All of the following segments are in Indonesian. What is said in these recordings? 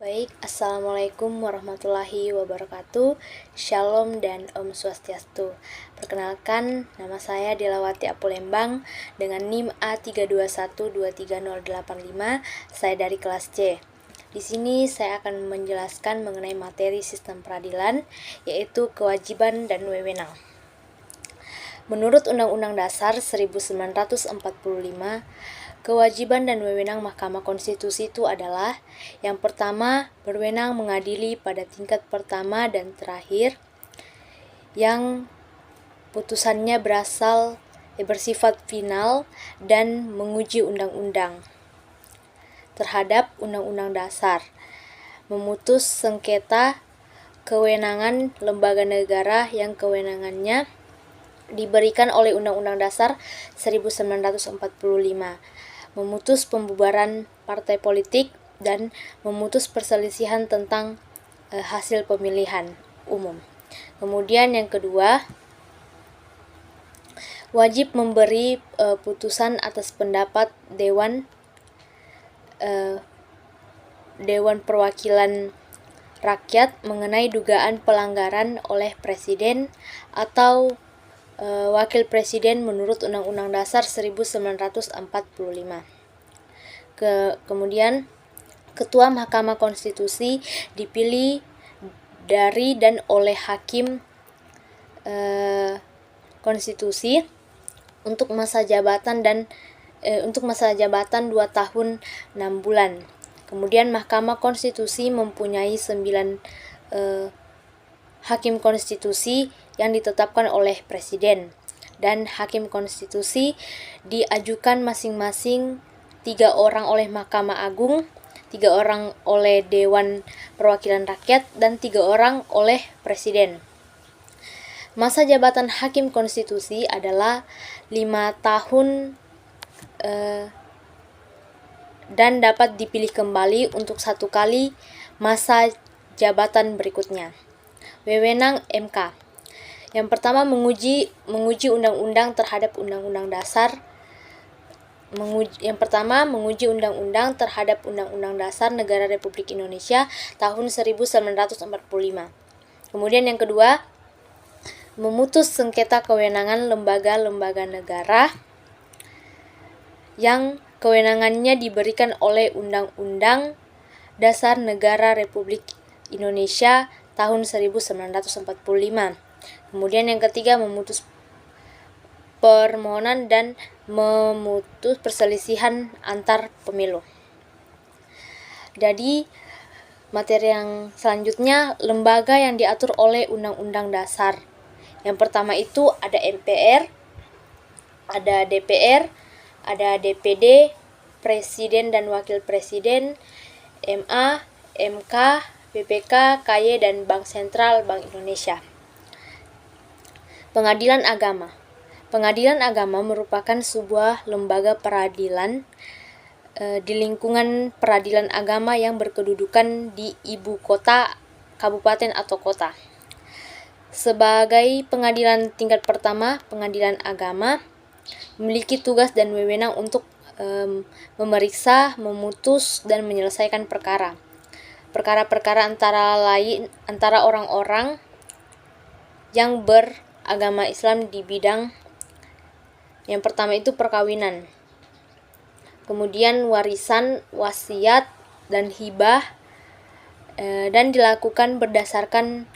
Baik, Assalamualaikum warahmatullahi wabarakatuh. Shalom dan Om Swastiastu. Perkenalkan, nama saya Delawati Apulembang dengan NIM A321230085. Saya dari kelas C. Di sini saya akan menjelaskan mengenai materi sistem peradilan, yaitu kewajiban dan wewenang. Menurut Undang-Undang Dasar 1945, kewajiban dan wewenang Mahkamah Konstitusi itu adalah: yang pertama, berwenang mengadili pada tingkat pertama dan terakhir yang putusannya bersifat final dan menguji undang-undang terhadap Undang-Undang Dasar, memutus sengketa kewenangan lembaga negara yang kewenangannya diberikan oleh Undang-Undang Dasar 1945, memutus pembubaran partai politik, dan memutus perselisihan tentang hasil pemilihan umum. Kemudian yang kedua, wajib memberi putusan atas pendapat Dewan Perwakilan Rakyat mengenai dugaan pelanggaran oleh Presiden atau Wakil Presiden menurut Undang-Undang Dasar 1945. Kemudian, Ketua Mahkamah Konstitusi dipilih dari dan oleh Hakim Konstitusi untuk masa jabatan 2 tahun 6 bulan. Kemudian Mahkamah Konstitusi mempunyai 9 Hakim Konstitusi yang ditetapkan oleh Presiden, dan Hakim Konstitusi diajukan masing-masing 3 orang oleh Mahkamah Agung, 3 orang oleh Dewan Perwakilan Rakyat, dan 3 orang oleh Presiden. Masa jabatan Hakim Konstitusi adalah 5 tahun dan dapat dipilih kembali untuk 1 kali masa jabatan berikutnya. Wewenang MK. Yang pertama, menguji undang-undang terhadap Undang-Undang Dasar. Menguji undang-undang terhadap Undang-Undang Dasar Negara Republik Indonesia tahun 1945. Kemudian yang kedua, memutus sengketa kewenangan lembaga-lembaga negara yang kewenangannya diberikan oleh Undang-Undang Dasar Negara Republik Indonesia tahun 1945. Kemudian yang ketiga, memutus permohonan dan memutus perselisihan antar pemilu. Jadi, materi yang selanjutnya, lembaga yang diatur oleh Undang-Undang Dasar. Yang pertama itu ada MPR, ada DPR, ada DPD, Presiden dan Wakil Presiden, MA, MK, BPK, KY, dan Bank Sentral Bank Indonesia. Pengadilan Agama. Pengadilan Agama merupakan sebuah lembaga peradilan di lingkungan peradilan agama yang berkedudukan di ibu kota, kabupaten, atau kota. Sebagai pengadilan tingkat pertama, pengadilan agama memiliki tugas dan wewenang untuk memeriksa, memutus, dan menyelesaikan perkara-perkara antara orang-orang yang beragama Islam di bidang yang pertama itu perkawinan, kemudian warisan, wasiat, dan hibah, dan dilakukan berdasarkan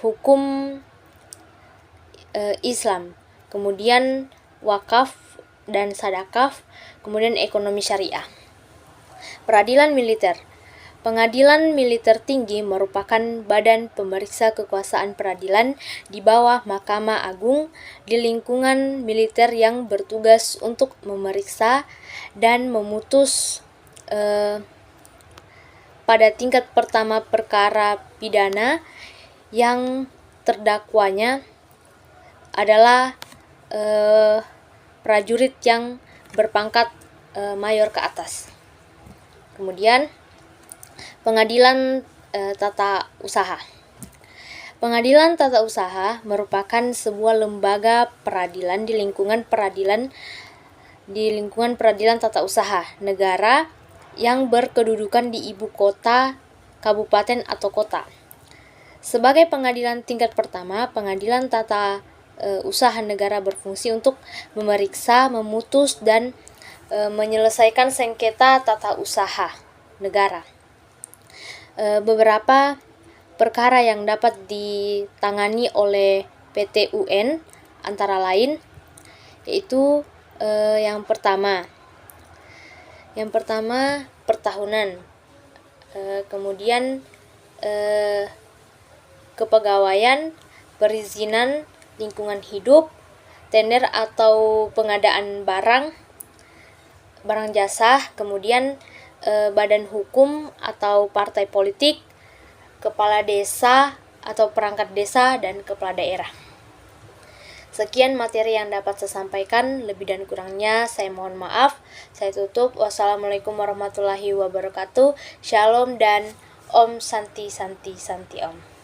hukum Islam. Kemudian wakaf dan sadakaf, kemudian ekonomi syariah. Peradilan militer. Pengadilan Militer Tinggi merupakan badan pemeriksa kekuasaan peradilan di bawah Mahkamah Agung di lingkungan militer yang bertugas untuk memeriksa dan memutus pada tingkat pertama perkara pidana yang terdakwanya adalah prajurit yang berpangkat mayor ke atas. Kemudian Pengadilan Tata Usaha. Pengadilan Tata Usaha merupakan sebuah lembaga peradilan di lingkungan peradilan tata usaha negara yang berkedudukan di ibu kota, kabupaten atau kota. Sebagai pengadilan tingkat pertama, Pengadilan Tata Usaha Negara berfungsi untuk memeriksa, memutus, dan menyelesaikan sengketa tata usaha negara. Beberapa perkara yang dapat ditangani oleh PT UN antara lain yaitu yang pertama pertahunan, kemudian kepegawaian, perizinan lingkungan hidup, tender atau pengadaan barang jasa, kemudian badan hukum atau partai politik, kepala desa atau perangkat desa, dan kepala daerah. Sekian materi yang dapat saya sampaikan, lebih dan kurangnya saya mohon maaf. Saya tutup. Wassalamualaikum warahmatullahi wabarakatuh. Shalom dan Om Santi Santi Santi Om.